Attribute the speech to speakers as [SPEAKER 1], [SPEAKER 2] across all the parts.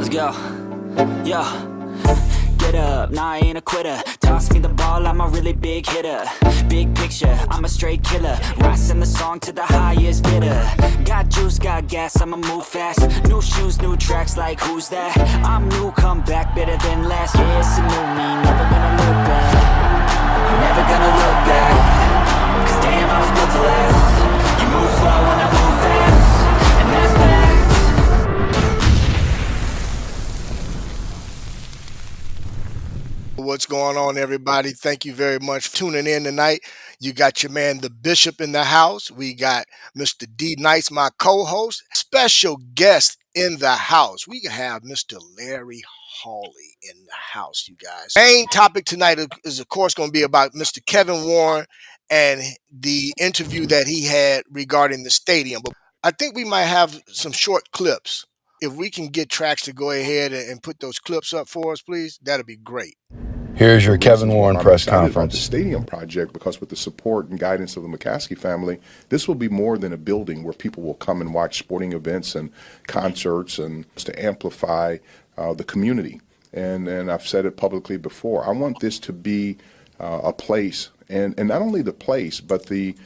[SPEAKER 1] Let's go. Yo. Get up, nah, I ain't a quitter. Toss me the ball, I'm a really big hitter. Big picture, I'm a straight killer. Rising the song to the highest bidder. Got juice, got gas, I'ma move fast. New shoes, new tracks, like who's that? I'm new, come back, better than last. Yeah, it's a new me, never gonna look back. Never gonna look back. Cause damn, I was built to last. You move slow and I move fast. And that's facts.
[SPEAKER 2] What's going on, everybody? Thank you very much for tuning in tonight. You got your man, the Bishop, in the house. We got Mr. D Nice, my co-host. Special guest in the house. We have Mr. Larry Hawley in the house, you guys. Main topic tonight is, of course, going to be about Mr. Kevin Warren and the interview that he had regarding the stadium. But I think we might have some short clips. If we can get tracks to go ahead and put those clips up for us, please, that'd be great.
[SPEAKER 3] Here's your Kevin Warren press conference.
[SPEAKER 4] About the stadium project, because with the support and guidance of the McCaskey family, this will be more than a building where people will come and watch sporting events and concerts, and to amplify the community. And I've said it publicly before. I want this to be a place, and not only the place, but the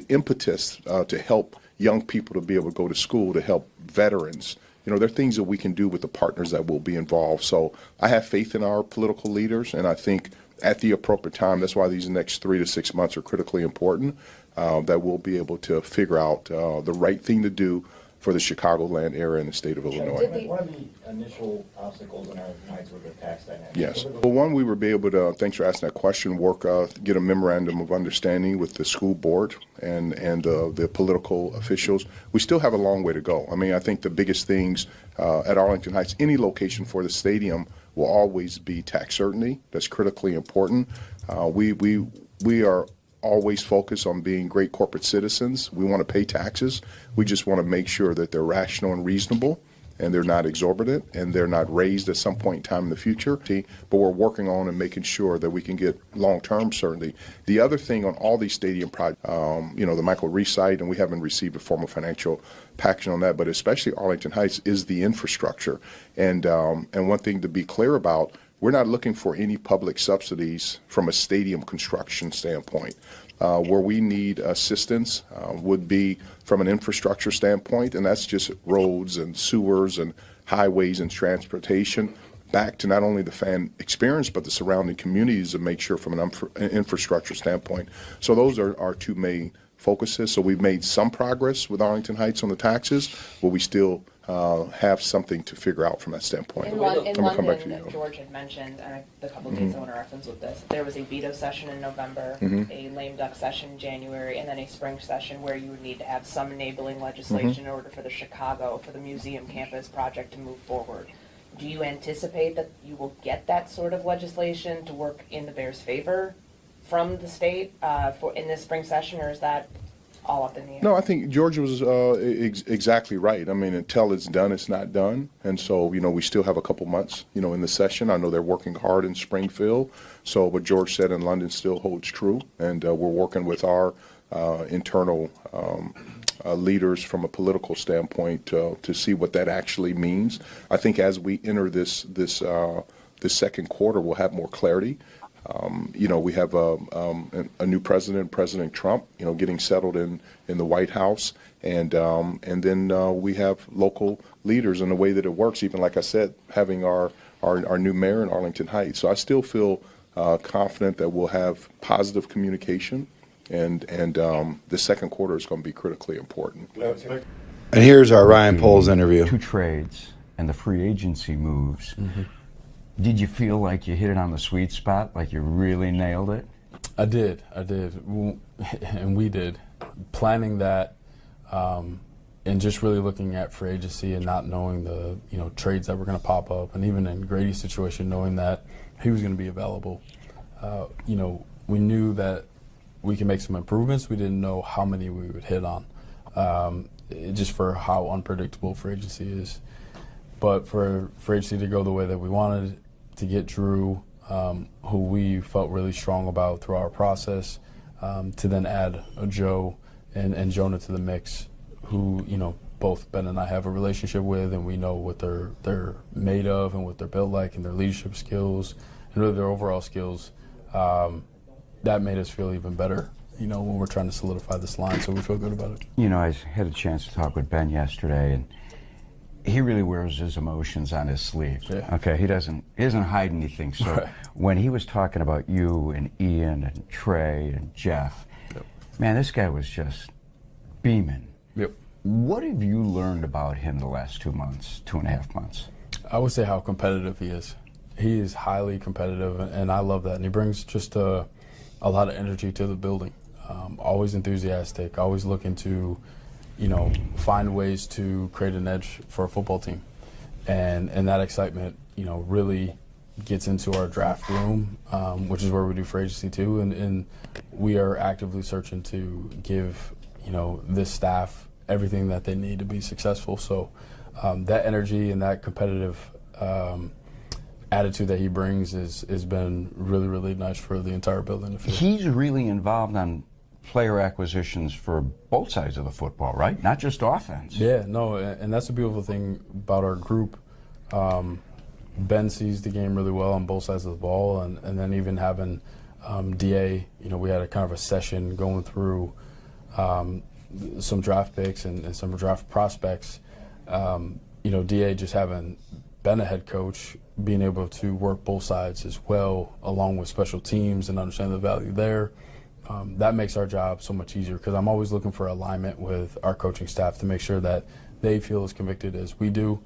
[SPEAKER 4] impetus to help young people to be able to go to school, to help veterans. You know, there are things that we can do with the partners that will be involved. So I have faith in our political leaders, and I think at the appropriate time, that's why these next 3 to 6 months are critically important, that we'll be able to figure out the right thing to do for the Chicagoland area and the state of Illinois.
[SPEAKER 5] One of the initial obstacles in Arlington Heights were the tax dynamics.
[SPEAKER 4] Yes. Well, one, we were able to, thanks for asking that question, get a memorandum of understanding with the school board and the political officials. We still have a long way to go. I mean, I think the biggest things at Arlington Heights, any location for the stadium, will always be tax certainty. That's critically important. We are always focus on being great corporate citizens. We want to pay taxes. We just want to make sure that they're rational and reasonable, and they're not exorbitant, and they're not raised at some point in time in the future. But we're working on and making sure that we can get long-term certainty. The other thing on all these stadium projects, the Michael Reese site, and we haven't received a formal financial package on that, but especially Arlington Heights, is the infrastructure. And one thing to be clear about, we're not looking for any public subsidies from a stadium construction standpoint. Where we need assistance would be from an infrastructure standpoint, and that's just roads and sewers and highways and transportation, back to not only the fan experience but the surrounding communities, to make sure from an infrastructure standpoint. So those are our two main focuses. So we've made some progress with Arlington Heights on the taxes, but we still have something to figure out from that standpoint.
[SPEAKER 6] In London, George had mentioned, and the couple of dates I want to reference with this, there was a veto session in November, a lame duck session in January, and then a spring session where you would need to have some enabling legislation in order for the museum campus project to move forward. Do you anticipate that you will get that sort of legislation to work in the Bears' favor from the state in this spring session, or is that all up in the air?
[SPEAKER 4] No, I think George was exactly right. I mean, until it's done, it's not done. And so, we still have a couple months, in the session. I know they're working hard in Springfield. So what George said in London still holds true. And we're working with our internal leaders from a political standpoint to see what that actually means. I think as we enter this second quarter, we'll have more clarity. We have a new president, President Trump, getting settled in the White House, and then we have local leaders, and the way that it works, even like I said, having our new mayor in Arlington Heights. So I still feel confident that we'll have positive communication, and the second quarter is going to be critically important.
[SPEAKER 3] And here's our Ryan Poles interview.
[SPEAKER 7] Two trades and the free agency moves. Did you feel like you hit it on the sweet spot, like you really nailed it?
[SPEAKER 8] I did, and we did. Planning that, and just really looking at free agency and not knowing the trades that were going to pop up, and even in Grady's situation, knowing that he was going to be available. We knew that we could make some improvements. We didn't know how many we would hit on, just for how unpredictable free agency is. But for free agency to go the way that we wanted, to get Drew, who we felt really strong about through our process, to then add a Joe and Jonah to the mix, who both Ben and I have a relationship with, and we know what they're made of and what they're built like, and their leadership skills and really their overall skills. That made us feel even better, when we're trying to solidify this line. So we feel good about it.
[SPEAKER 7] I had a chance to talk with Ben yesterday, and he really wears his emotions on his sleeve.
[SPEAKER 8] Yeah.
[SPEAKER 7] Okay, he doesn't hide anything. So
[SPEAKER 8] Right.
[SPEAKER 7] when he was talking about you and Ian and Trey and Jeff,
[SPEAKER 8] Yep.
[SPEAKER 7] man, this guy was just beaming.
[SPEAKER 8] Yep.
[SPEAKER 7] What have you learned about him the last 2.5 months?
[SPEAKER 8] I would say how competitive he is. He is highly competitive, and I love that. And he brings just a lot of energy to the building. Always enthusiastic, always looking to, find ways to create an edge for a football team. And that excitement, really gets into our draft room, which is where we do free agency too. And we are actively searching to give, this staff everything that they need to be successful. So that energy and that competitive attitude that he brings has been really, really nice for the entire building.
[SPEAKER 7] He's really involved on player acquisitions for both sides of the football, right? Not just offense.
[SPEAKER 8] Yeah, no, and that's the beautiful thing about our group. Ben sees the game really well on both sides of the ball, and then even having DA, we had a kind of a session going through some draft picks and some draft prospects. DA just having been a head coach, being able to work both sides as well, along with special teams and understand the value there. That makes our job so much easier, because I'm always looking for alignment with our coaching staff to make sure that they feel as convicted as we do,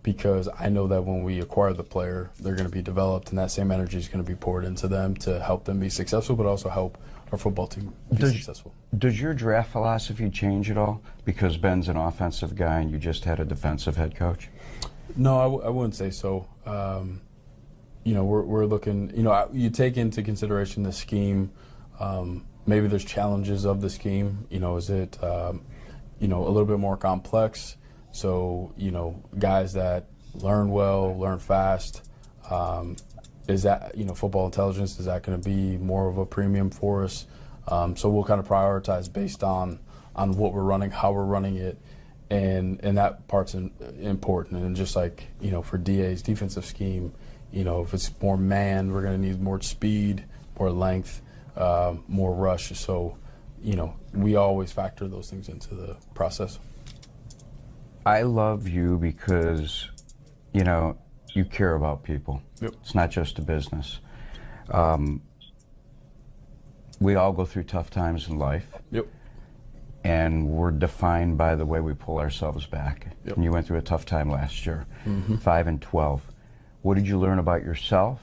[SPEAKER 8] because I know that when we acquire the player, they're going to be developed, and that same energy is going to be poured into them to help them be successful, but also help our football team be successful.
[SPEAKER 7] Does your draft philosophy change at all because Ben's an offensive guy and you just had a defensive head coach?
[SPEAKER 8] No, I wouldn't say so. We're looking, you take into consideration the scheme. Maybe there's challenges of the scheme. Is it, a little bit more complex? So, guys that learn well, learn fast. Is that, football intelligence, is that going to be more of a premium for us? So we'll kind of prioritize based on what we're running, how we're running it, and that part's important. And just like, for DA's defensive scheme, if it's more man, we're going to need more speed, more length, more rush. So, we always factor those things into the process.
[SPEAKER 7] I love you because, you care about people.
[SPEAKER 8] Yep.
[SPEAKER 7] It's not just a business. We all go through tough times in life.
[SPEAKER 8] Yep.
[SPEAKER 7] And we're defined by the way we pull ourselves back.
[SPEAKER 8] Yep.
[SPEAKER 7] And you went through a tough time last year,
[SPEAKER 8] Mm-hmm.
[SPEAKER 7] 5-12. What did you learn about yourself,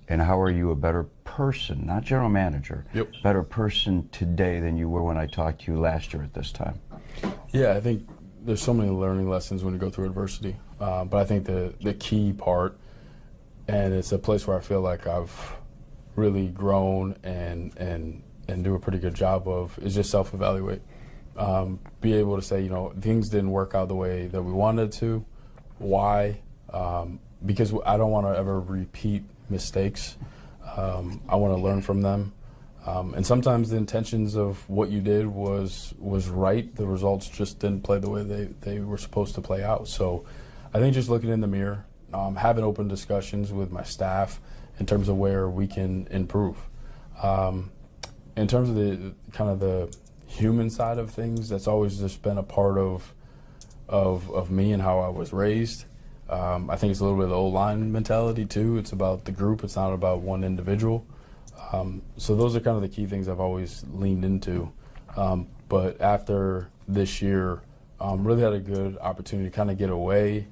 [SPEAKER 7] and how are you a better person, not general manager,
[SPEAKER 8] Yep.
[SPEAKER 7] better person today than you were when I talked to you last year at this time?
[SPEAKER 8] Yeah, I think there's so many learning lessons when you go through adversity. But I think the key part, and it's a place where I feel like I've really grown and do a pretty good job of, is just self-evaluate. Be able to say, things didn't work out the way that we wanted to. Why? Because I don't want to ever repeat mistakes. I want to learn from them. And sometimes the intentions of what you did was right. The results just didn't play the way they were supposed to play out. So I think just looking in the mirror, having open discussions with my staff in terms of where we can improve. In terms of the kind of the human side of things, that's always just been a part of me and how I was raised. I think it's a little bit of the old line mentality too. It's about the group. It's not about one individual. So those are kind of the key things I've always leaned into. But after this year, really had a good opportunity to kind of get away,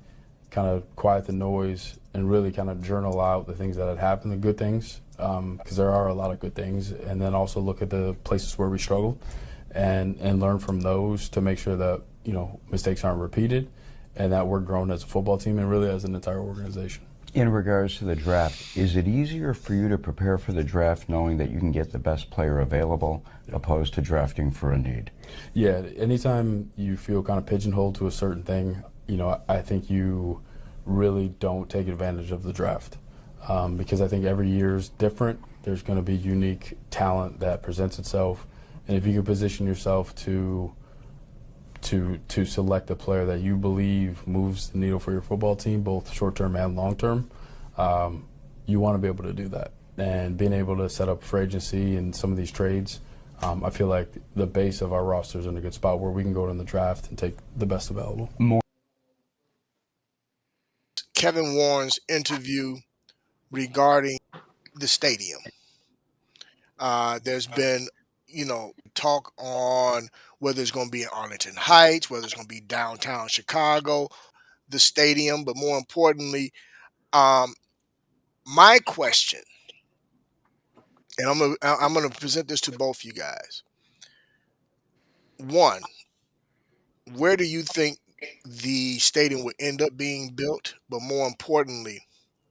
[SPEAKER 8] kind of quiet the noise, and really kind of journal out the things that had happened, the good things, because there are a lot of good things, and then also look at the places where we struggled and learn from those to make sure that, mistakes aren't repeated and that we're grown as a football team and really as an entire organization.
[SPEAKER 7] In regards to the draft, is it easier for you to prepare for the draft knowing that you can get the best player available opposed to drafting for a need?
[SPEAKER 8] Yeah, anytime you feel kind of pigeonholed to a certain thing, I think you really don't take advantage of the draft, because I think every year is different. There's going to be unique talent that presents itself, and if you can position yourself to to select a player that you believe moves the needle for your football team, both short term and long term. You want to be able to do that, and being able to set up free agency and some of these trades. I feel like the base of our roster is in a good spot where we can go in the draft and take the best available.
[SPEAKER 2] Kevin Warren's interview regarding the stadium. There's been, talk on whether it's going to be in Arlington Heights, whether it's going to be downtown Chicago, the stadium, but more importantly, um, my question, and I'm gonna present this to both you guys. One, where do you think the stadium would end up being built? But more importantly,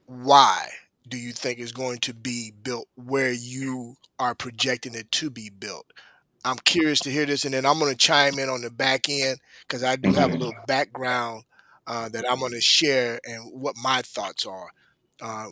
[SPEAKER 2] why do you think it's going to be built where you are projecting it to be built? I'm curious to hear this, and then I'm going to chime in on the back end because I do have a little background that I'm going to share and what my thoughts are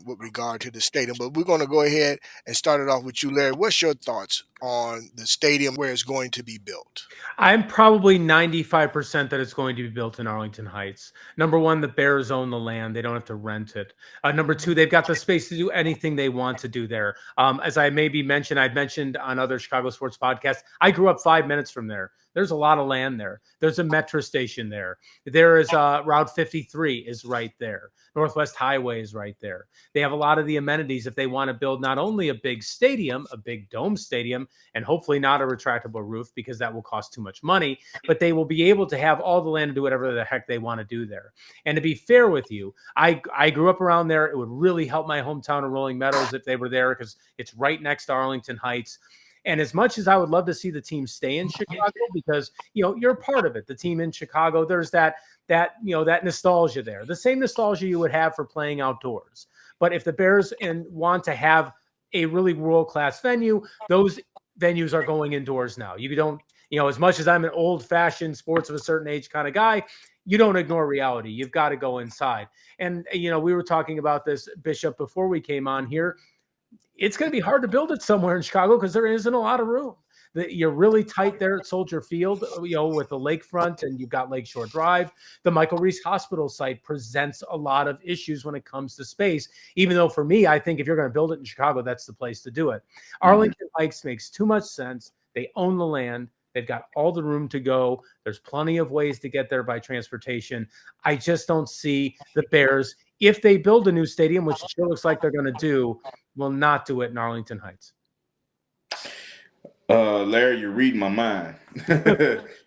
[SPEAKER 2] with regard to the stadium. But we're going to go ahead and start it off with you, Larry. What's your thoughts on the stadium where it's going to be built?
[SPEAKER 9] I'm probably 95% that it's going to be built in Arlington Heights. Number one, the Bears own the land. They don't have to rent it. Number two, they've got the space to do anything they want to do there. As I maybe mentioned, I've mentioned on other Chicago sports podcasts, I grew up 5 minutes from there. There's a lot of land there. There's a metro station there. There is Route 53 is right there. Northwest Highway is right there. They have a lot of the amenities if they want to build not only a big stadium, a big dome stadium, and hopefully not a retractable roof because that will cost too much money, but they will be able to have all the land to do whatever the heck they want to do there. And to be fair with you, I grew up around there. It would really help my hometown of Rolling Meadows if they were there because it's right next to Arlington Heights. And as much as I would love to see the team stay in Chicago, because you're a part of it, the team in Chicago, there's that nostalgia there, the same nostalgia you would have for playing outdoors. But if the Bears want to have a really world-class venue, those venues are going indoors now. You don't, as much as I'm an old-fashioned sports of a certain age kind of guy, you don't ignore reality. You've got to go inside. And, we were talking about this, Bishop, before we came on here. It's going to be hard to build it somewhere in Chicago because there isn't a lot of room. You're really tight there at Soldier Field, with the lakefront, and you've got Lakeshore Drive. The Michael Reese Hospital site presents a lot of issues when it comes to space, even though for me, I think if you're going to build it in Chicago, that's the place to do it. Arlington Heights makes too much sense. They own the land. They've got all the room to go. There's plenty of ways to get there by transportation. I just don't see the Bears, if they build a new stadium, which it sure looks like they're going to do, will not do it in Arlington Heights.
[SPEAKER 10] Larry, you're reading my mind.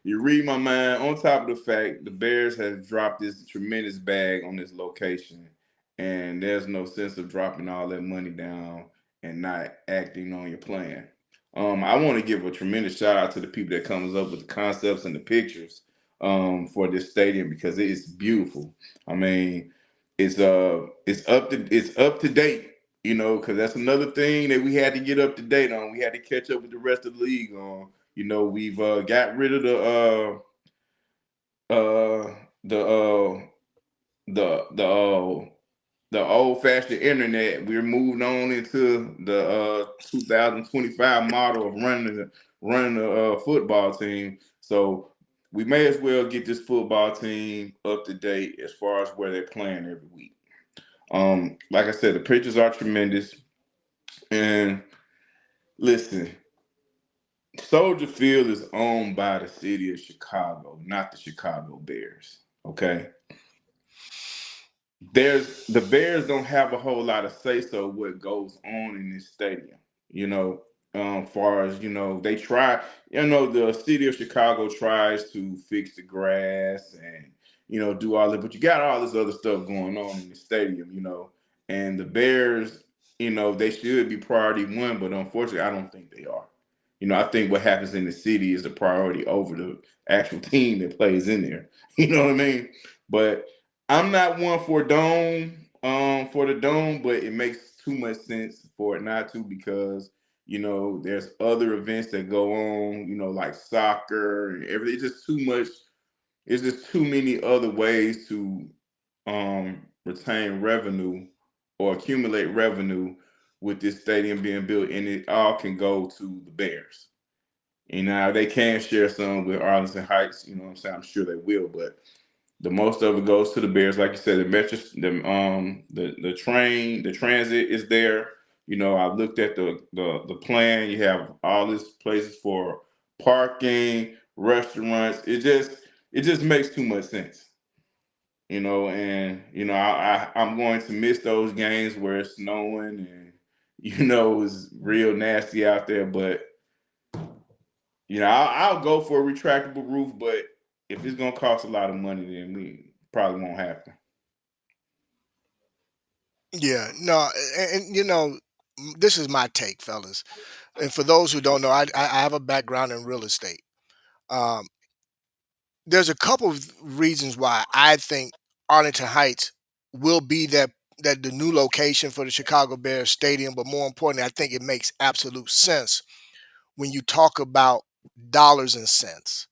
[SPEAKER 10] You read my mind. On top of the fact, the Bears have dropped this tremendous bag on this location, and there's no sense of dropping all that money down and not acting on your plan. I want to give a tremendous shout out to the people that comes up with the concepts and the pictures for this stadium because it is beautiful. I mean, it's up to date. Because that's another thing that we had to get up to date on. We had to catch up with the rest of the league on. We've got rid of the old-fashioned internet. We're moving on into the 2025 model of running a football team. So we may as well get this football team up to date as far as where they're playing every week. Like I said, the pictures are tremendous. And listen, Soldier Field is owned by the city of Chicago, not the Chicago Bears. Okay. The Bears don't have a whole lot of say-so what goes on in this stadium. Far as they try. The city of Chicago tries to fix the grass and do all that, but you got all this other stuff going on in the stadium. And the Bears, they should be priority one, but unfortunately, I don't think they are. I think what happens in the city is the priority over the actual team that plays in there. You know what I mean? But I'm not one for the dome, but it makes too much sense for it not to because there's other events that go on, like soccer and everything. It's just too much. It's just too many other ways to retain revenue or accumulate revenue with this stadium being built, and it all can go to the Bears. You know, they can share some with Arlington Heights. You know what I'm saying? I'm sure they will, but the most of it goes to the Bears. Like you said, the metro, the train, the transit is there. You know, I looked at the plan. You have all these places for parking, restaurants. It just makes too much sense. You know, and you know, I'm going to miss those games where it's snowing and you know it's real nasty out there. But you know, I'll go for a retractable roof, but if it's gonna cost a lot of money, then we probably won't happen.
[SPEAKER 2] Yeah, no, and you know, this is my take, fellas. And for those who don't know, I have a background in real estate. Um, there's a couple of reasons why I think Arlington Heights will be that the new location for the Chicago Bears stadium, but more importantly, I think it makes absolute sense when you talk about dollars and cents.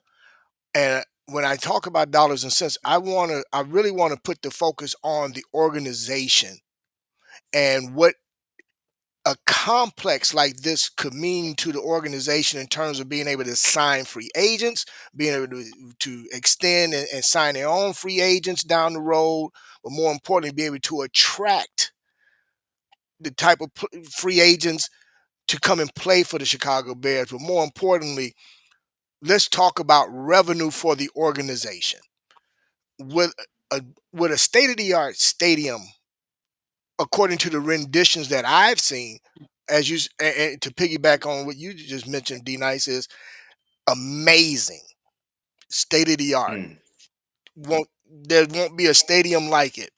[SPEAKER 2] And when I talk about dollars and cents, I really want to put the focus on the organization and what a complex like this could mean to the organization in terms of being able to sign free agents, being able to extend and sign their own free agents down the road, but more importantly, be able to attract the type of free agents to come and play for the Chicago Bears. But more importantly, let's talk about revenue for the organization. With a with a state of the art stadium, according to the renditions that I've seen, as you and to piggyback on what you just mentioned, D Nice is amazing, state of the art.
[SPEAKER 10] Mm.
[SPEAKER 2] Won't There won't be a stadium like it,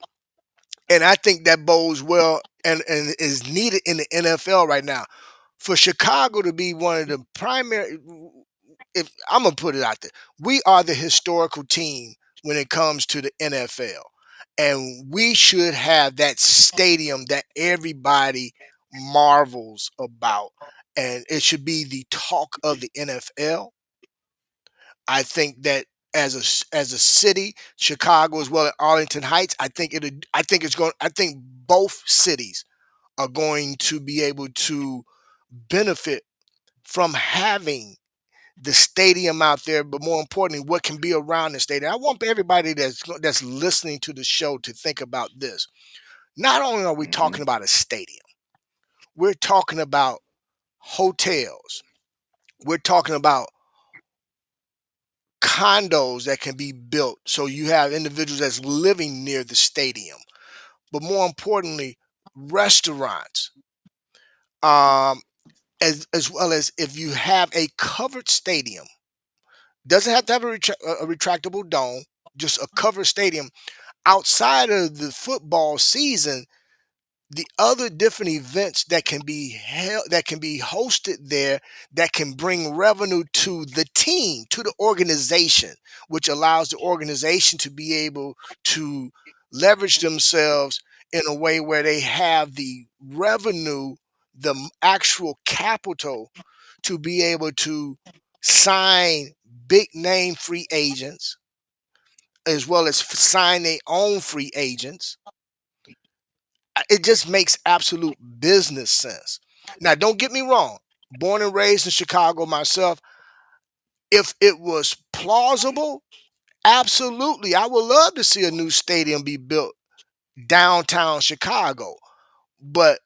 [SPEAKER 2] and I think that bodes well and is needed in the NFL right now for Chicago to be one of the primary. If I'm gonna put it out there, we are the historical team when it comes to the NFL, and we should have that stadium that everybody marvels about, and it should be the talk of the NFL. I think that as a city, Chicago as well as Arlington Heights, I think both cities are going to be able to benefit from having the stadium out there, but more importantly, what can be around the stadium. I want everybody that's listening to the show to think about this. Not only are we talking
[SPEAKER 10] Hmm.
[SPEAKER 2] about a stadium, we're talking about hotels. We're talking about condos that can be built so you have individuals that's living near the stadium. But more importantly, restaurants. Um, as well as if you have a covered stadium, doesn't have to have a retractable dome, just a covered stadium. Outside of the football season, the other different events that can be held, that can be hosted there, that can bring revenue to the team, to the organization, which allows the organization to be able to leverage themselves in a way where they have the revenue, the actual capital to be able to sign big name free agents as well as sign their own free agents. It just makes absolute business sense. Now, don't get me wrong. Born and raised in Chicago myself, if it was plausible, absolutely, I would love to see a new stadium be built downtown Chicago. But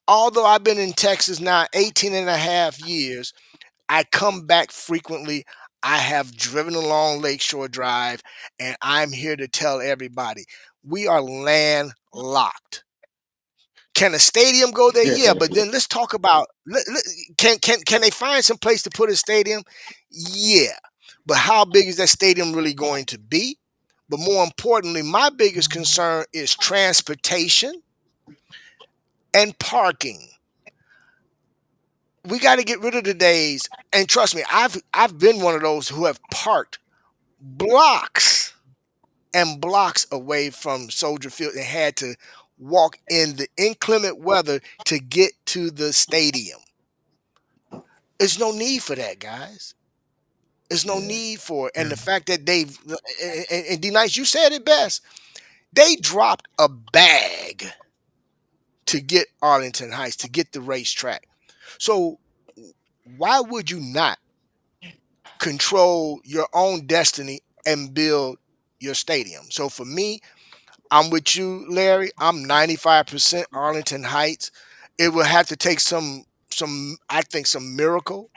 [SPEAKER 2] although I've been in Texas now 18 and a half years, I come back frequently. I have driven along Lakeshore Drive, and I'm here to tell everybody we are landlocked. Can a stadium go there? Yeah, but then let's talk about can they find some place to put a stadium? Yeah, but how big is that stadium really going to be? But more importantly, my biggest concern is transportation and parking. We got to get rid of the days, and trust me, I've been one of those who have parked blocks and blocks away from Soldier Field and had to walk in the inclement weather to get to the stadium. There's no need for that, guys. There's no
[SPEAKER 10] Yeah.
[SPEAKER 2] need for it. And the fact that and D Nice, you said it best. They dropped a bag to get Arlington Heights, to get the racetrack. So why would you not? control your own destiny and build your stadium. So for me, I'm with you, Larry. I'm 95% Arlington Heights. It will have to take I think some miracle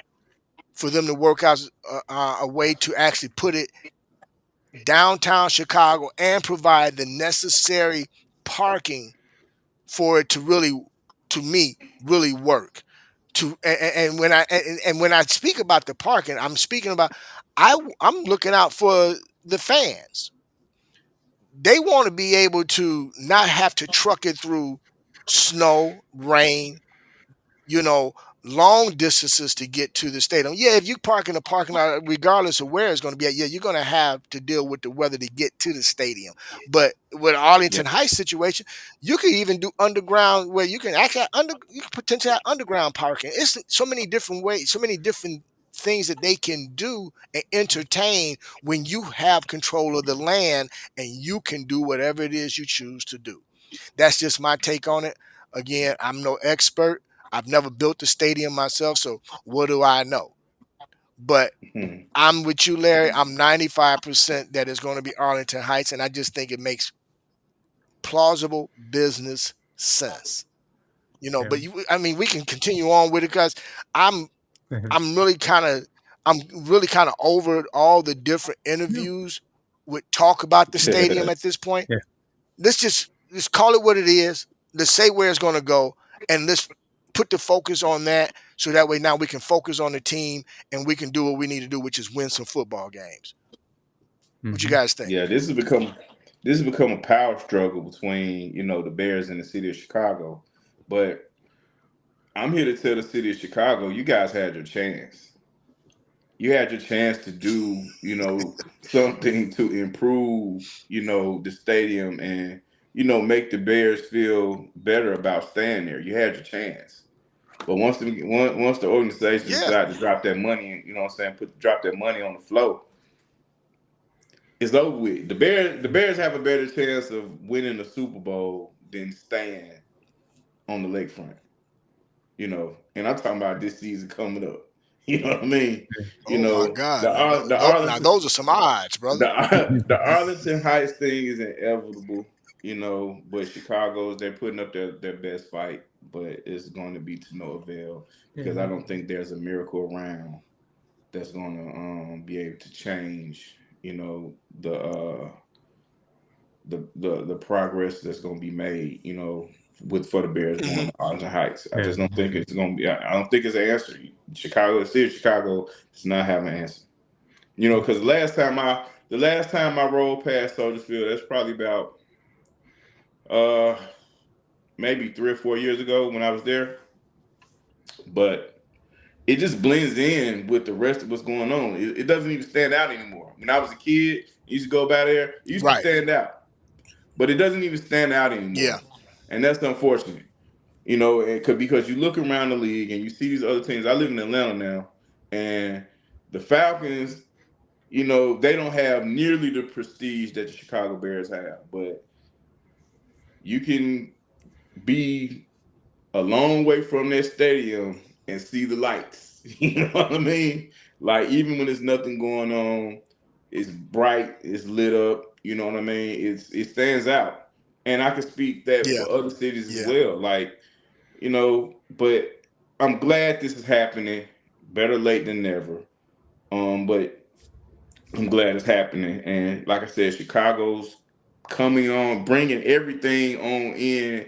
[SPEAKER 2] for them to work out a way to actually put it downtown Chicago and provide the necessary parking for it to really, to me, really work. And when I speak about the parking, I'm speaking about I'm looking out for the fans. They want to be able to not have to truck it through snow, rain, you know, long distances to get to the stadium. Yeah, if you park in a parking lot, regardless of where it's going to be at, yeah, you're going to have to deal with the weather to get to the stadium. But with
[SPEAKER 10] Yeah.
[SPEAKER 2] Arlington Heights situation, you could even do underground where you can actually you can potentially have underground parking. It's so many different ways, so many different things that they can do and entertain when you have control of the land and you can do whatever it is you choose to do. That's just my take on it. Again, I'm no expert. I've never built a stadium myself, so what do I know? But
[SPEAKER 10] Hmm.
[SPEAKER 2] I'm with you, Larry. I'm 95% that it's going to be Arlington Heights, and I just think it makes plausible business sense.
[SPEAKER 9] Yeah.
[SPEAKER 2] But I mean, we can continue on with it because I'm
[SPEAKER 9] Mhm.
[SPEAKER 2] I'm really kind of I'm really kind of over all the different
[SPEAKER 9] Yeah.
[SPEAKER 2] interviews with talk about the stadium at this point.
[SPEAKER 9] Yeah.
[SPEAKER 2] Let's call it what it is. Let's say where it's going to go, and let's put the focus on that. So that way now we can focus on the team and we can do what we need to do, which is win some football games. What you
[SPEAKER 9] Mhm.
[SPEAKER 2] guys think?
[SPEAKER 10] Yeah, this has become a power struggle between the Bears and the city of Chicago. But I'm here to tell the city of Chicago, you guys had your chance. You had your chance to do something to improve the stadium and make the Bears feel better about staying there. You had your chance. But once the organization
[SPEAKER 2] Yeah,
[SPEAKER 10] decided to drop that money, you know what I'm saying, drop that money on the floor, it's over with. The Bears have a better chance of winning the Super Bowl than staying on the lakefront. And I'm talking about this season coming up. You know what I mean?
[SPEAKER 2] oh my God, now,
[SPEAKER 10] The
[SPEAKER 2] now
[SPEAKER 10] Arlington
[SPEAKER 2] those are some odds, brother.
[SPEAKER 10] the Arlington Heights thing is inevitable. But Chicago's they're putting up their best fight, but it's going to be to no avail because I
[SPEAKER 9] Yeah.
[SPEAKER 10] don't think there's a miracle around that's going to be able to change. The progress that's going to be made, for the Bears going
[SPEAKER 2] Hmm.
[SPEAKER 10] to Arlington Heights. I
[SPEAKER 9] Yeah.
[SPEAKER 10] just don't think it's going to be. I don't think it's an answer. The city of Chicago does not have an answer. Because the last time I rolled past Soldier Field, that's probably about uh maybe 3 or 4 years ago when I was there. But it just blends in with the rest of what's going on. It doesn't even stand out anymore. When I was a kid, I used to go by there. It used to
[SPEAKER 2] Right.
[SPEAKER 10] stand out, but it doesn't even stand out
[SPEAKER 2] Yeah.
[SPEAKER 10] anymore, and that's unfortunate. Because you look around the league and you see these other teams. I live in Atlanta now, and the Falcons, they don't have nearly the prestige that the Chicago Bears have, but you can be a long way from that stadium and see the lights. You know what I mean? Like even when there's nothing going on, it's bright, it's lit up. You know what I mean? It stands out, and I can speak that
[SPEAKER 2] Yeah.
[SPEAKER 10] for other cities as
[SPEAKER 2] Yeah.
[SPEAKER 10] well. Like but I'm glad this is happening. Better late than never. But I'm glad it's happening. And like I said, Chicago's coming on, bringing everything on in,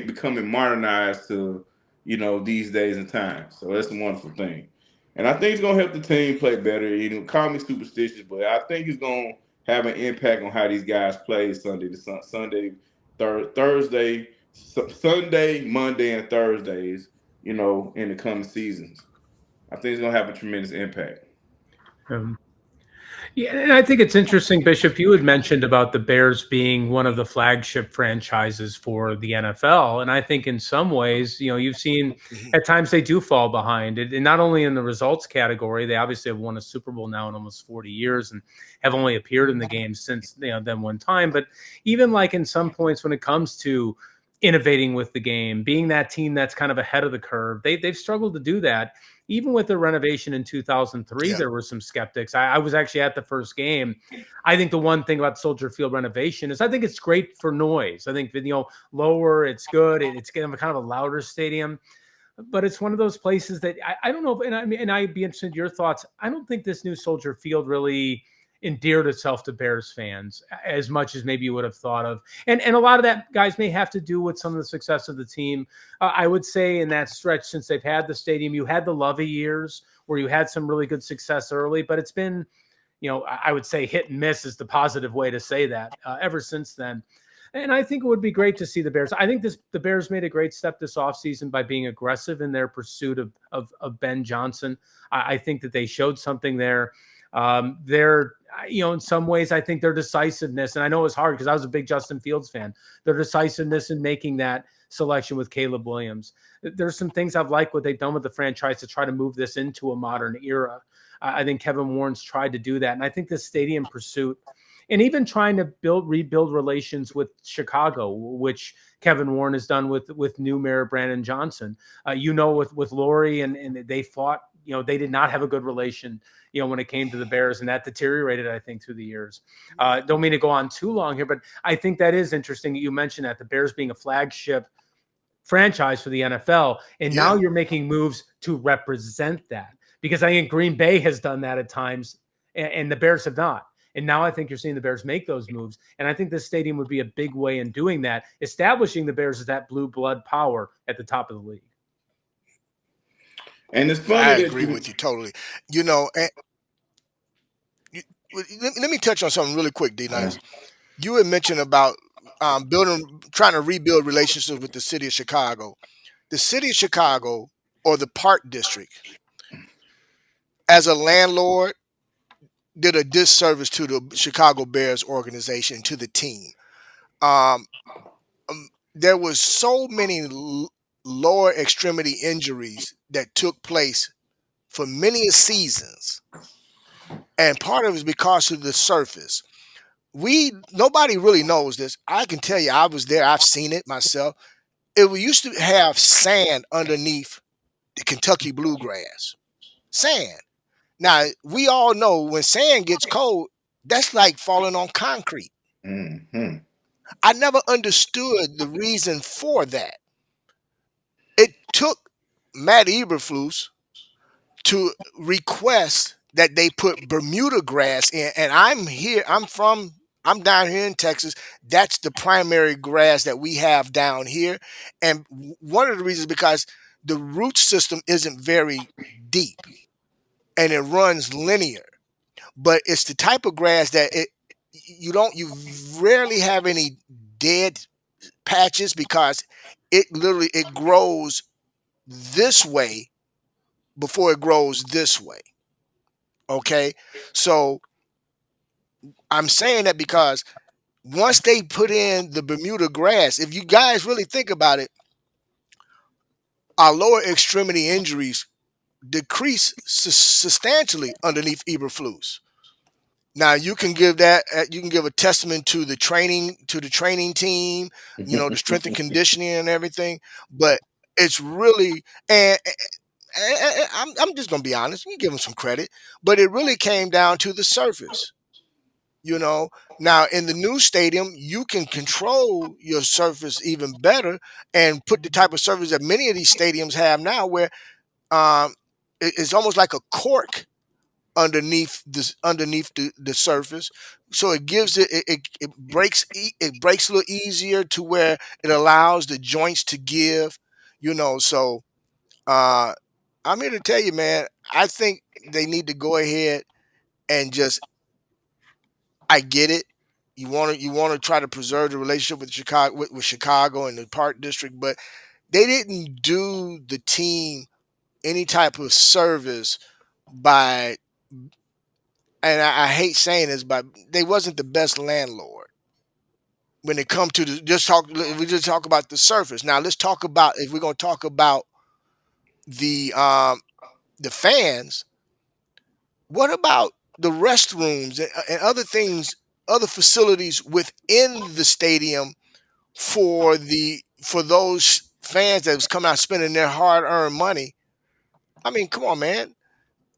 [SPEAKER 10] becoming modernized to these days and times. So that's a wonderful thing. And I think it's gonna help the team play better. Call me superstitious, but I think it's gonna have an impact on how these guys play Sunday to Sunday, Thursday, Sunday, Monday, and Thursdays. In the coming seasons, I think it's gonna have a tremendous impact.
[SPEAKER 9] Um, Yeah, and I think it's interesting, Bishop. You had mentioned about the Bears being one of the flagship franchises for the NFL, and I think in some ways, you've seen
[SPEAKER 2] Hmm.
[SPEAKER 9] at times they do fall behind. And not only in the results category, they obviously have won a Super Bowl now in almost 40 years and have only appeared in the game since then one time. But even like in some points when it comes to innovating with the game, being that team that's kind of ahead of the curve. They've struggled to do that. Even with the renovation in 2003,
[SPEAKER 2] Yeah.
[SPEAKER 9] there were some skeptics. I was actually at the first game. I think the one thing about Soldier Field renovation is I think it's great for noise. I think, lower, it's good. It's kind of a louder stadium. But it's one of those places that I don't know. And I'd be interested in your thoughts. I don't think this new Soldier Field really endeared itself to Bears fans as much as maybe you would have thought of. And a lot of that, guys, may have to do with some of the success of the team. I would say in that stretch since they've had the stadium, you had the Lovey years where you had some really good success early, but it's been, I would say hit and miss is the positive way to say that ever since then. And I think it would be great to see the Bears. I think the Bears made a great step this offseason by being aggressive in their pursuit of Ben Johnson. I think that they showed something there. In some ways, I think their decisiveness, and I know it's hard because I was a big Justin Fields fan, their decisiveness in making that selection with Caleb Williams. There's some things I've liked what they've done with the franchise to try to move this into a modern era. I think Kevin Warren's tried to do that. And I think the stadium pursuit and even trying to rebuild relations with Chicago, which Kevin Warren has done with new Mayor Brandon Johnson, with Lori and they fought, they did not have a good relation, when it came to the Bears, and that deteriorated, I think, through the years. Don't mean to go on too long here, but I think that is interesting that you mentioned that the Bears being a flagship franchise for the NFL. And now you're making moves to represent that, because I think Green Bay has done that at times and the Bears have not. And now I think you're seeing the Bears make those moves. And I think this stadium would be a big way in doing that, establishing the Bears as that blue blood power at the top of the league.
[SPEAKER 10] And it's funny
[SPEAKER 2] I
[SPEAKER 10] that
[SPEAKER 2] agree with you totally. Let me touch on something really quick, D Nice. You had mentioned about trying to rebuild relationships with the city of Chicago. The city of Chicago, or the Park District, as a landlord, did a disservice to the Chicago Bears organization, to the team. There was so many lower extremity injuries that took place for many seasons, and part of it is because of the surface. Nobody really knows this. I can tell you, I was there. I've seen it myself. We used to have sand underneath the Kentucky bluegrass. Sand. Now, we all know when sand gets cold, that's like falling on concrete.
[SPEAKER 10] Mm-hmm.
[SPEAKER 2] I never understood the reason for that. It took Matt Eberflus to request that they put Bermuda grass in, and I'm down here in Texas. That's the primary grass that we have down here. And one of the reasons, because the root system isn't very deep and it runs linear, but it's the type of grass that you rarely have any dead patches, because it grows this way before it grows this way. Okay. So I'm saying that because once they put in the Bermuda grass, if you guys really think about it, our lower extremity injuries decrease substantially underneath Eberflus. Now you can give a testament to the training team, the strength and conditioning and everything, but it's really, and I'm just gonna be honest, you give them some credit, but it really came down to the surface. Now in the new stadium, you can control your surface even better and put the type of surface that many of these stadiums have now, where it's almost like a cork underneath the surface, so it gives it breaks a little easier, to where it allows the joints to give. So I'm here to tell you, man, I think they need to go ahead and just, I get it. You want to try to preserve the relationship with Chicago and the Park District, but they didn't do the team any type of service by, and I hate saying this, but they wasn't the best landlord when it comes to we just talk about the surface. Now let's talk about, if we're going to talk about the fans, what about the restrooms and other things, other facilities within the stadium for the for those fans that was coming out spending their hard-earned money. I mean, come on, man.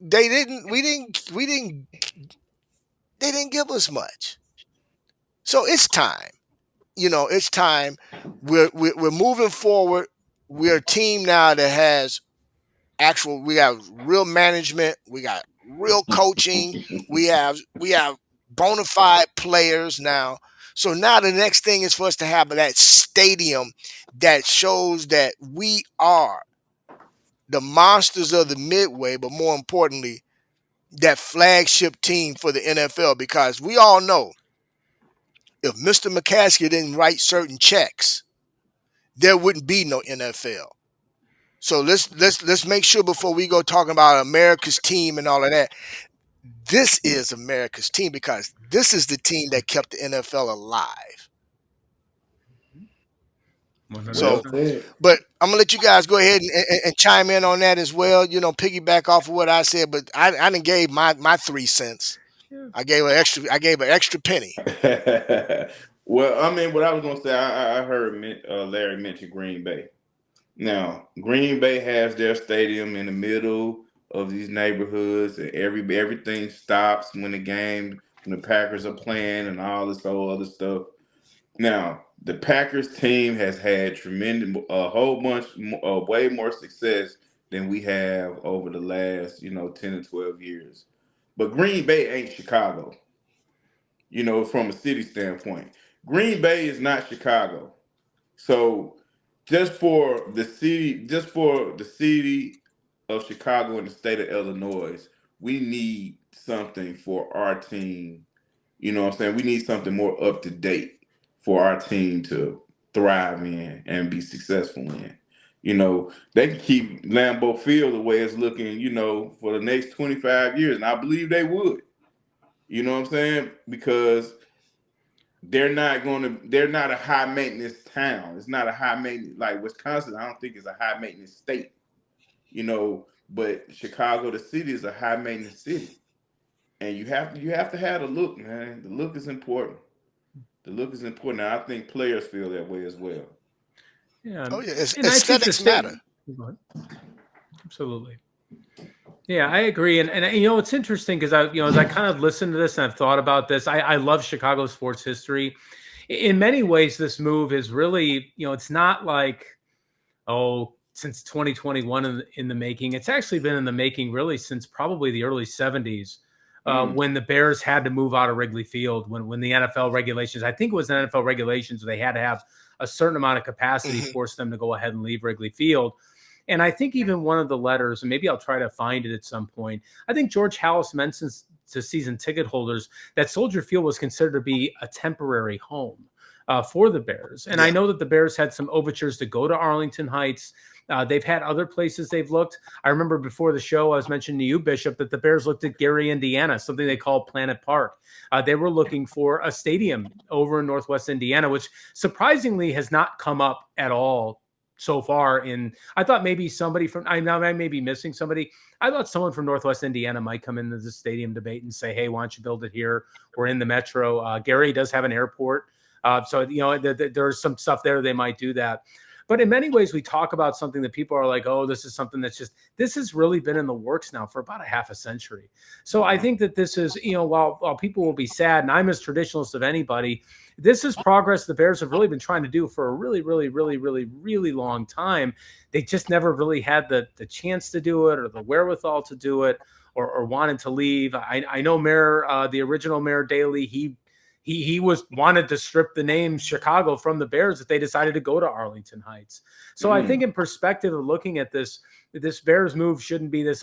[SPEAKER 2] They didn't. They didn't give us much. So it's time. It's time. We're moving forward. We're a team now that has we have real management, we got real coaching, we have bona fide players now. So now the next thing is for us to have that stadium that shows that we are the monsters of the midway, but more importantly, that flagship team for the NFL, because we all know if Mr. McCaskey didn't write certain checks, there wouldn't be no NFL. So let's make sure before we go talking about America's team and all of that, this is America's team, because this is the team that kept the NFL alive. So, but I'm gonna let you guys go ahead and chime in on that as well. Piggyback off of what I said, but I didn't gave my 3 cents. I gave an extra penny.
[SPEAKER 10] Well, I mean, what I was gonna say, I heard Larry mention Green Bay. Now, Green Bay has their stadium in the middle of these neighborhoods, and everything stops when when the Packers are playing, and all this whole other stuff. Now, the Packers team has had a whole bunch, way more success than we have over the last, 10 to 12 years. But Green Bay ain't Chicago, from a city standpoint. Green Bay is not Chicago. So just for the city of Chicago and the state of Illinois, we need something for our team. You know what I'm saying? We need something more up to date for our team to thrive in and be successful in. They can keep Lambeau Field the way it's looking, for the next 25 years. And I believe they would. You know what I'm saying? Because they're not a high maintenance town. It's not a high maintenance, like Wisconsin, I don't think is a high maintenance state. But Chicago, the city, is a high maintenance city. And you have to have the look, man. The look is important. The look is important. And I think players feel that way as well.
[SPEAKER 9] Yeah.
[SPEAKER 2] Oh yeah, aesthetics matter.
[SPEAKER 9] Absolutely. Yeah, I agree. And it's interesting because as I kind of listened to this and I've thought about this, I love Chicago sports history. In many ways, this move is really, it's not like, since 2021 in the making. It's actually been in the making really since probably the early 70s. When the Bears had to move out of Wrigley Field, when the NFL regulations, I think it was the NFL regulations, they had to have a certain amount of capacity forced them to go ahead and leave Wrigley Field. And I think even one of the letters, and maybe I'll try to find it at some point, I think George Halas mentions to season ticket holders that Soldier Field was considered to be a temporary home for the Bears. And I know that the Bears had some overtures to go to Arlington Heights. They've had other places they've looked. I remember before the show, I was mentioning to you, Bishop, that the Bears looked at Gary, Indiana, something they call Planet Park. They were looking for a stadium over in Northwest Indiana, which surprisingly has not come up at all so far. I thought maybe somebody I may be missing somebody. I thought someone from Northwest Indiana might come into the stadium debate and say, hey, why don't you build it here? We're in the metro. Gary does have an airport. So there's some stuff there. They might do that. But in many ways, we talk about something that people are like, oh, this is something this has really been in the works now for about a half a century. So I think that this is, while people will be sad, and I'm as traditionalist of anybody, this is progress the Bears have really been trying to do for a really, really, really, really, really long time. They just never really had the chance to do it or the wherewithal to do it or wanted to leave. I know the original Mayor Daley, he wanted to strip the name Chicago from the Bears if they decided to go to Arlington Heights. So I think in perspective of looking at this Bears move shouldn't be this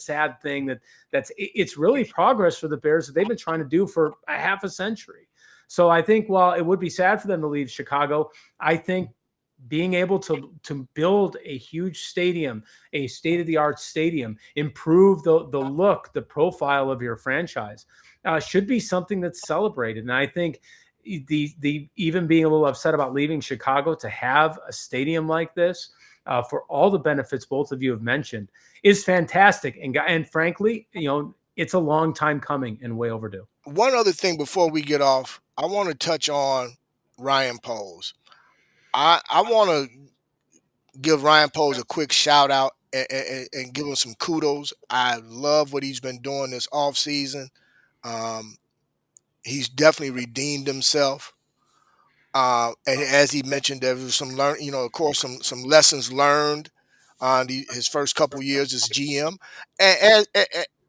[SPEAKER 9] sad thing it's really progress for the Bears that they've been trying to do for a half a century. So I think while it would be sad for them to leave Chicago, I think being able to build a huge stadium, a state-of-the-art stadium, improve the look, the profile of your franchise, should be something that's celebrated. And I think the even being a little upset about leaving Chicago to have a stadium like this for all the benefits both of you have mentioned is fantastic. And frankly, it's a long time coming and way overdue.
[SPEAKER 2] One other thing before we get off, I want to touch on Ryan Poles. I want to give Ryan Poles a quick shout out and give him some kudos. I love what he's been doing this off season. Um, he's definitely redeemed himself. And as he mentioned, there was some of course, some lessons learned on his first couple years as GM. And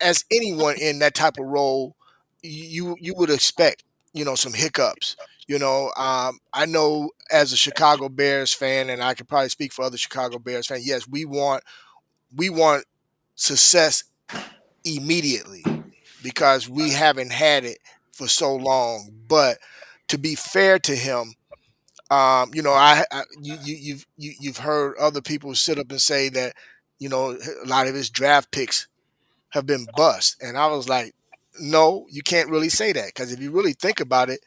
[SPEAKER 2] as anyone in that type of role, you would expect some hiccups. I know as a Chicago Bears fan, and I could probably speak for other Chicago Bears fans. Yes, we want success immediately because we haven't had it for so long. But to be fair to him, you've heard other people sit up and say that a lot of his draft picks have been bust, and I was like, no, you can't really say that because if you really think about it,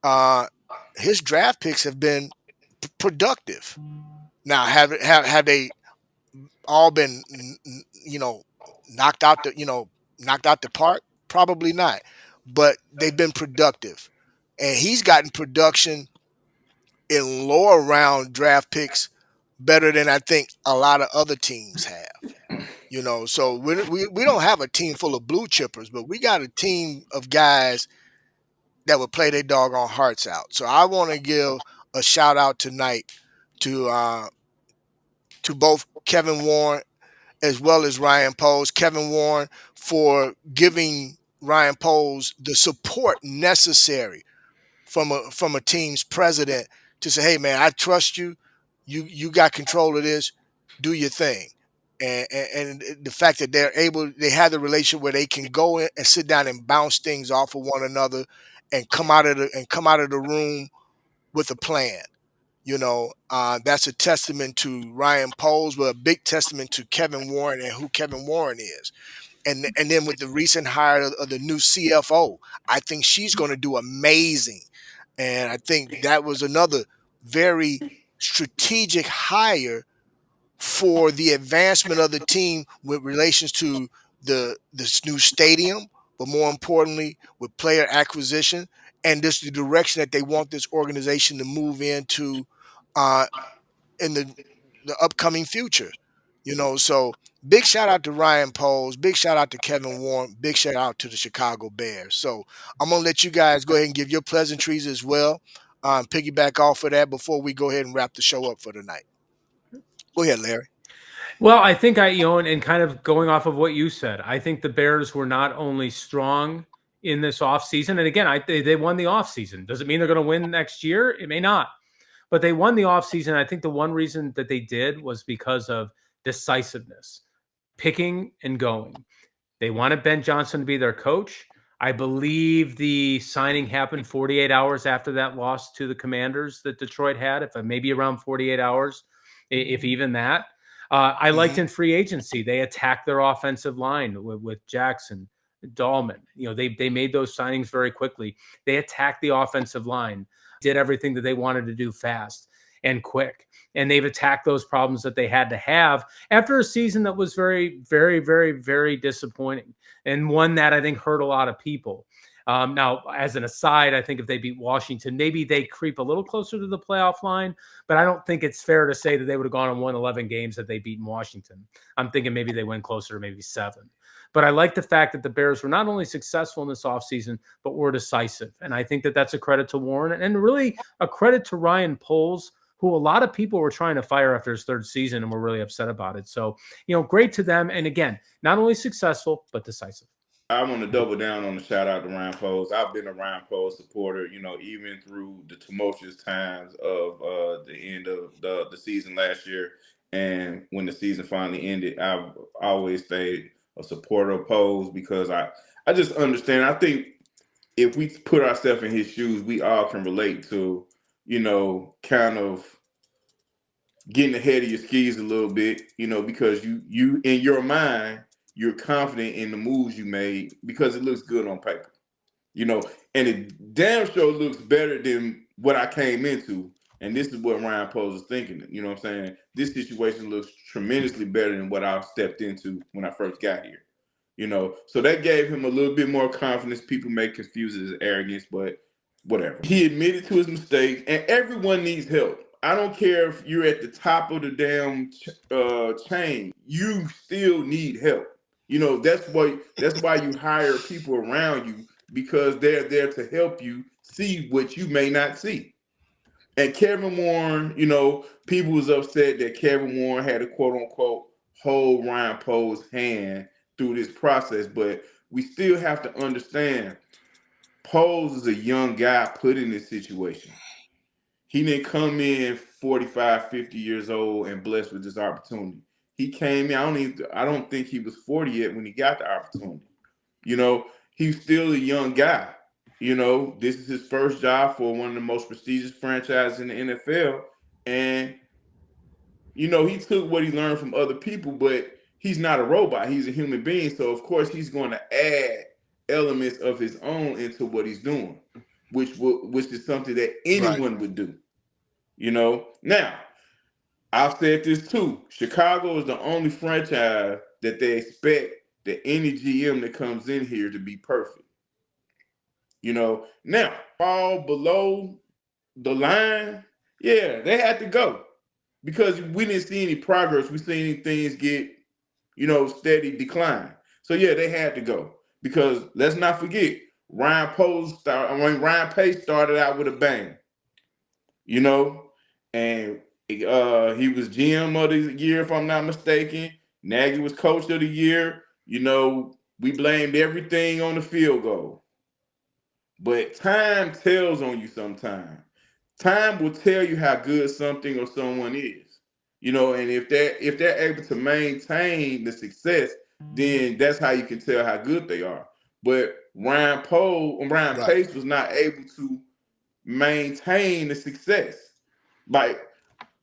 [SPEAKER 2] uh, his draft picks have been productive. Now, have they all been knocked out the park? Probably not, but they've been productive, and he's gotten production in lower round draft picks better than I think a lot of other teams have. So we don't have a team full of blue chippers, but we got a team of guys that would play their doggone hearts out. So I want to give a shout out tonight to both Kevin Warren as well as Ryan Poles. Kevin Warren for giving Ryan Poles the support necessary from a team's president to say, "Hey, man, I trust you. You got control of this. Do your thing." And the fact that they have the relationship where they can go in and sit down and bounce things off of one another, and come out of the room with a plan. That's a testament to Ryan Poles, but a big testament to Kevin Warren and who Kevin Warren is. And then with the recent hire of the new CFO, I think she's going to do amazing. And I think that was another very strategic hire for the advancement of the team with relations to this new stadium, but more importantly, with player acquisition and just the direction that they want this organization to move into in the upcoming future. So big shout out to Ryan Poles, big shout out to Kevin Warren, big shout out to the Chicago Bears. So I'm gonna let you guys go ahead and give your pleasantries as well. Piggyback off of that before we go ahead and wrap the show up for tonight. Go ahead, Larry.
[SPEAKER 9] Well, I think and kind of going off of what you said, I think the Bears were not only strong in this offseason, and again, they won the offseason. Does it mean they're going to win next year? It may not. But they won the offseason. I think the one reason that they did was because of decisiveness, picking and going. They wanted Ben Johnson to be their coach. I believe the signing happened 48 hours after that loss to the Commanders that Detroit had, if maybe around 48 hours, if even that. I liked in free agency, they attacked their offensive line with Jackson, Dahlman. They made those signings very quickly. They attacked the offensive line, did everything that they wanted to do fast and quick. And they've attacked those problems that they had to have after a season that was very, very, very, very disappointing, and one that I think hurt a lot of people. Now, as an aside, I think if they beat Washington, maybe they creep a little closer to the playoff line, but I don't think it's fair to say that they would have gone and won 11 games that they beat in Washington. I'm thinking maybe they went closer to maybe 7. But I like the fact that the Bears were not only successful in this offseason, but were decisive. And I think that that's a credit to Warren and really a credit to Ryan Poles, who a lot of people were trying to fire after his 3rd season and were really upset about it. So, great to them. And again, not only successful, but decisive.
[SPEAKER 10] I want to double down on the shout out to Ryan Poles. I've been a Ryan Poles supporter, even through the tumultuous times of the end of the season last year. And when the season finally ended, I've always stayed a supporter of Poles because I just understand. I think if we put ourselves in his shoes, we all can relate to, kind of getting ahead of your skis a little bit, because you in your mind, you're confident in the moves you made because it looks good on paper, and it damn sure looks better than what I came into. And this is what Ryan Poles is thinking. You know what I'm saying? This situation looks tremendously better than what I stepped into when I first got here. So that gave him a little bit more confidence. People may confuse it as arrogance, but whatever. He admitted to his mistakes, and everyone needs help. I don't care if you're at the top of the damn chain. You still need help. You know, that's why you hire people around you, because they're there to help you see what you may not see. And Kevin Warren, you know, people was upset that Kevin Warren had to quote unquote hold Ryan Poe's hand through this process, but we still have to understand Poles is a young guy put in this situation. He didn't come in 45, 50 years old and blessed with this opportunity. He came in, I don't think he was 40 yet when he got the opportunity. You know, he's still a young guy. You know, this is his first job for one of the most prestigious franchises in the NFL. And, you know, he took what he learned from other people, but he's not a robot. He's a human being. So, of course, he's going to add elements of his own into what he's doing, which is something that anyone would do. You know, now, I've said this too. Chicago is the only franchise that they expect that any GM that comes in here to be perfect. You know, now, fall below the line, yeah, they had to go because we didn't see any progress. We seen things get, you know, steady decline. So, yeah, they had to go because let's not forget, Ryan Pace started out with a bang, you know, and he was GM of the year, if I'm not mistaken. Nagy was coach of the year. You know, we blamed everything on the field goal. But time tells on you sometimes. Time will tell you how good something or someone is. You know, and if they're able to maintain the success, then that's how you can tell how good they are. But Ryan Pace was not able to maintain the success. Like,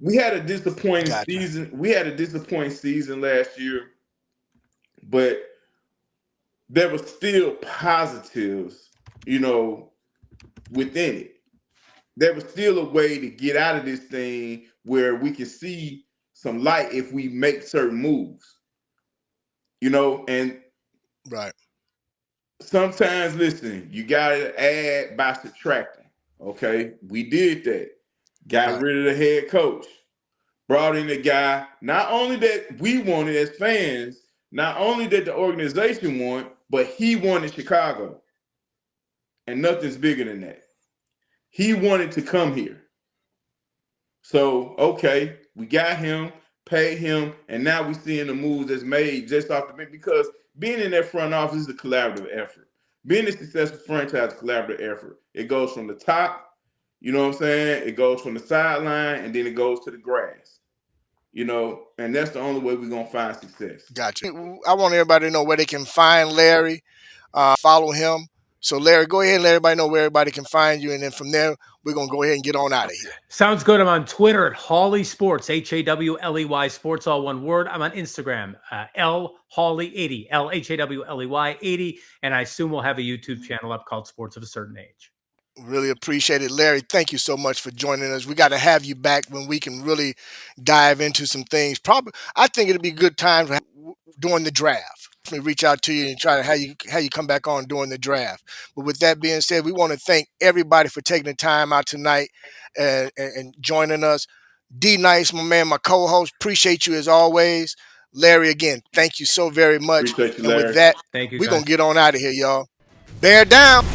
[SPEAKER 10] we had a disappointing season. We had a disappointing season last year, but there were still positives, you know, within it. There was still a way to get out of this thing where we can see some light if we make certain moves, you know, and sometimes, listen, you got to add by subtracting, okay? We did that. Got rid of the head coach. Brought in a guy, not only that we wanted as fans, not only that the organization wanted, but he wanted Chicago. And nothing's bigger than that. He wanted to come here. So, okay, we got him, paid him, and now we're seeing the moves that's made just off the bench, because being in that front office is a collaborative effort. Being a successful franchise is a collaborative effort. It goes from the top, you know what I'm saying? It goes from the sideline, and then it goes to the grass. You know, and that's the only way we're going to find success.
[SPEAKER 2] Gotcha. I want everybody to know where they can find Larry, follow him. So, Larry, go ahead and let everybody know where everybody can find you. And then from there, we're going to go ahead and get on out of here.
[SPEAKER 9] Sounds good. I'm on Twitter at Hawley Sports, Hawley Sports, all one word. I'm on Instagram, LHawley80, LHawley80. And I assume we'll have a YouTube channel up called Sports of a Certain Age.
[SPEAKER 2] Really appreciate it. Larry, thank you so much for joining us. We got to have you back when we can really dive into some things. Probably, I think it'll be a good time during the draft. We reach out to you and try to how you come back on during the draft. But with that being said, we want to thank everybody for taking the time out tonight and joining us. D Nice, my man, my co-host, appreciate you as always. Larry, again, thank you so very much.
[SPEAKER 10] Appreciate you,
[SPEAKER 2] and
[SPEAKER 10] Larry.
[SPEAKER 2] with that,
[SPEAKER 9] Thank you,
[SPEAKER 2] we're
[SPEAKER 9] guys.
[SPEAKER 2] going to get on out of here, y'all. Bear down.